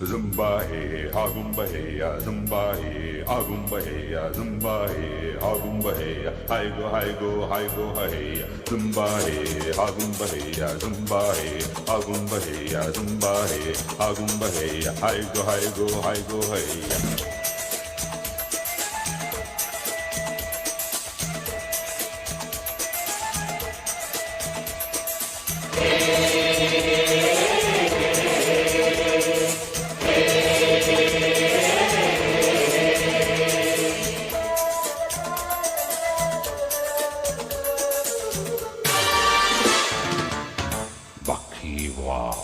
Zumba hey, agumba hey, zumba hey, agumba hey, zumba hey, agumba hey, hi go, hey, zumba hey, agumba hey, zumba hey, agumba hey, zumba hey, agumba hey, hi go, hey.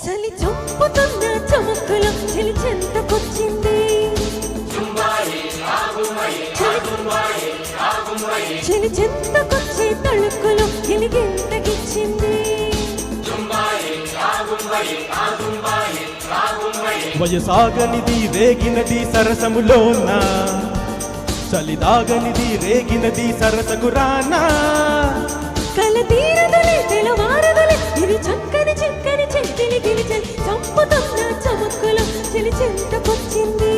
చలి చంపుతున్న చమక్కులో చలి చెంతకొచ్చింది చలి చెంతకొచ్చే తళుక్కులో గిలిగింతకిచ్చింది వయసాగనిది రేగినది సరసములోన చలిదాగనిది రేగినది సరసగురానా కలతీరదులే తెలవారదులే ఇది చక్కని చిక్కని చెక్కిలి గిలిచలి చంపుతున్న చమక్కులో చలి చెంతకొచ్చింది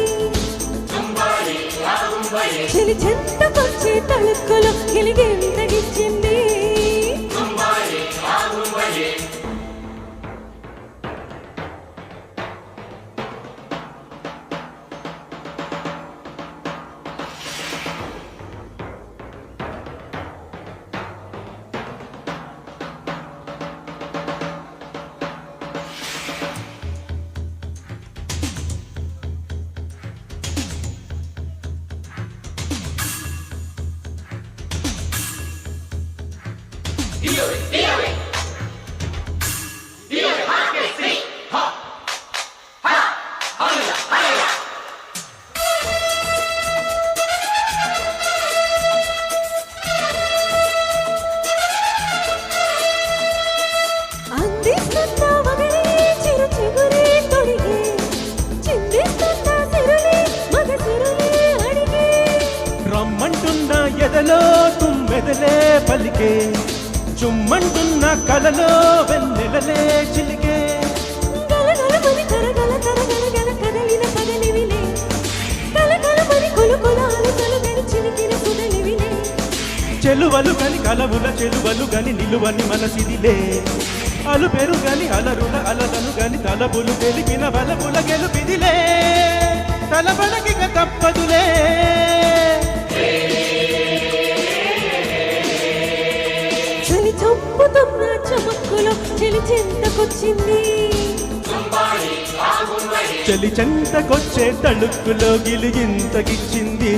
చలి చెంతకొచ్చే తళుక్కులో గిలిగింతకిచ్చింది రమ్మంటున్న ఎదలో తుమ్మెదలే పలికే చుమ్మంటున్న కలలో వెన్నెలలే చిలికే చెలువలు గని కలవుల చెలువలు గని నిలువని మనసిదిలే అలు పెరుగని అలరుల అలలను గని తలపులు తెలిపిన బలపుల గెలుపిదిలే తలబడకిక తప్పదులే చలి చంపుతున్న చమక్కులో చలి చెంతకొచ్చింది చలి చెంతకొచ్చే తళుక్కులో గిలిగింతకిచ్చింది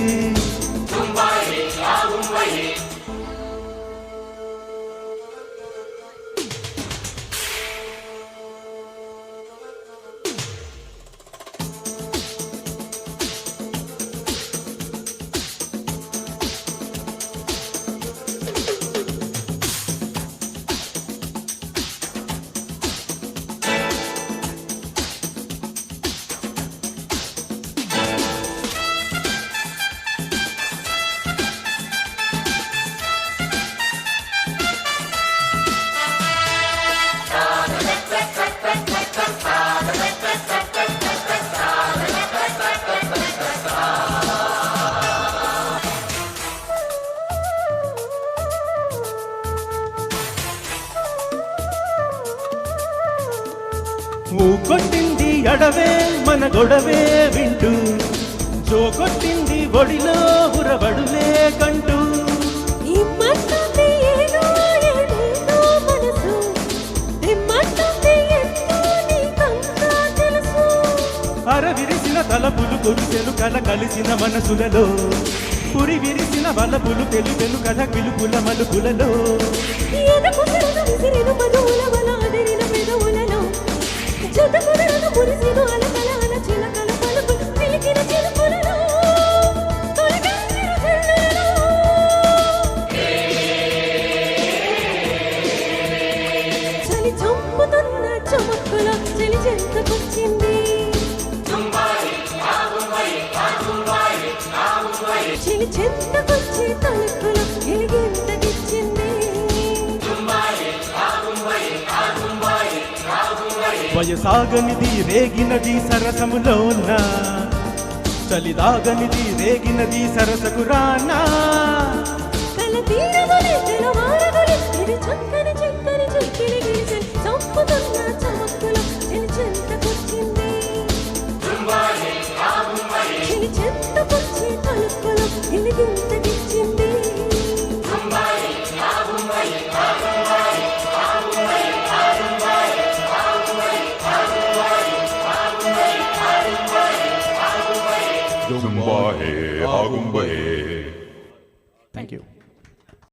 కొట్టింది అడవే మన గొడవే వింటూ జో కొట్టింది ఒడిలో ఉరబడులే కంటూ అరవిరిసిన తలపులు కొరిసెలు కల కలిసిన మనసులలో పురి విరిసిన బలపులు తెలుపెను కథ పిలుపుల మలుపులలో చలి చంపుతున్న చమక్కులో చలి చెంతకొచ్చింది చలి చెంతకొచ్చే తలుపులో గిలిగింతకిచ్చింది వయసాగనిది రేగినది సరసములోన చలిదాగనిది రేగినది సరసకు రానా కల తీరదులే తెలవారదులే ఇది చక్కని చక్కని చిక్కిలి గిలిచలి చంపుతున్న చమక్కులో చెలి చెంతకొచ్చింది చెలి చెంతకొచ్చి తలుపులో ఎలిగింతకిచ్చింది Zumba hey, agumba hey. Thank you